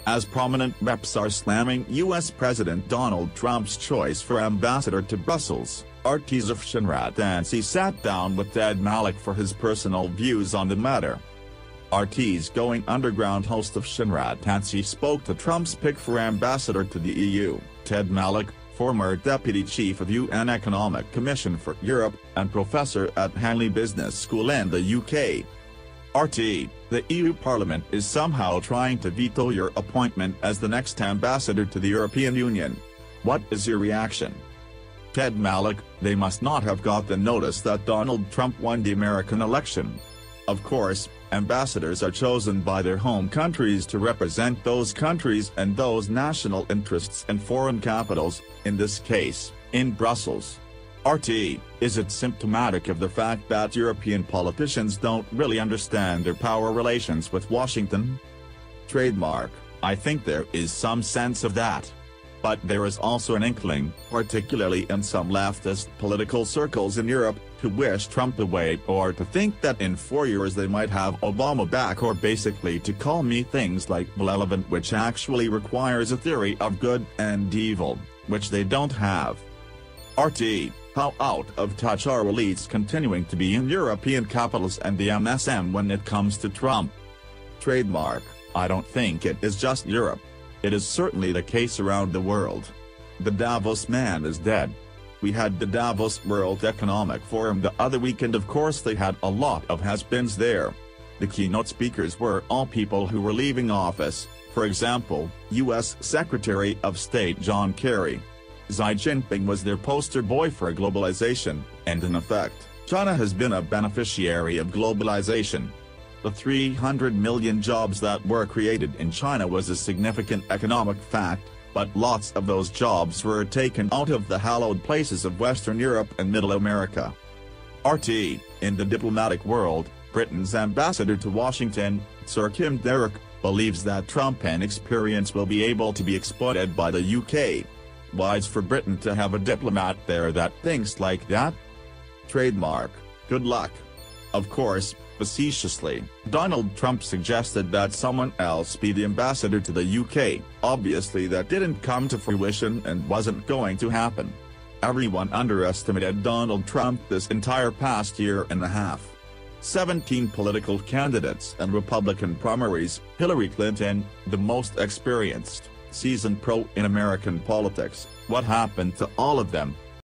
as prominent MEPs are slamming U.S. President Donald Trump's choice for ambassador to Brussels. RT's Afshin Rattansi sat down with Ted Malloch for his personal views on the matter. RT's Going Underground host Afshin Rattansi spoke to Trump's pick for ambassador to the EU, Ted Malloch, former deputy chief of UN Economic Commission for Europe, and professor at Henley Business School in the UK. RT, the EU Parliament is somehow trying to veto your appointment as the next ambassador to the European Union. What is your reaction? Ted Malloch, they must not have got the notice that Donald Trump won the American election. Of course, ambassadors are chosen by their home countries to represent those countries and those national interests in foreign capitals, in this case, in Brussels. RT, is it symptomatic of the fact that European politicians don't really understand their power relations with Washington? Trademark, I think there is some sense of that. But there is also an inkling, particularly in some leftist political circles in Europe, to wish Trump away or to think that in 4 years they might have Obama back, or basically to call me things like malevolent, which actually requires a theory of good and evil, which they don't have. RT, how out of touch are elites continuing to be in European capitals and the MSM when it comes to Trump? Trademark, I don't think it is just Europe. It is certainly the case around the world. The Davos man is dead. We had the Davos World Economic Forum the other week, and of course they had a lot of has-beens there. The keynote speakers were all people who were leaving office, for example, U.S. Secretary of State John Kerry. Xi Jinping was their poster boy for globalization, and in effect, China has been a beneficiary of globalization. The 300 million jobs that were created in China was a significant economic fact, but lots of those jobs were taken out of the hallowed places of Western Europe and Middle America. RT, in the diplomatic world, Britain's ambassador to Washington, Sir Kim Derrick, believes that Trump inexperience will be able to be exploited by the UK. Wise for Britain to have a diplomat there that thinks like that? Trademark, good luck. Of course, facetiously, Donald Trump suggested that someone else be the ambassador to the UK. Obviously that didn't come to fruition and wasn't going to happen. Everyone underestimated Donald Trump this entire past year and a half. 17 political candidates and Republican primaries, Hillary Clinton, the most experienced, seasoned pro in American politics. What happened to all of them?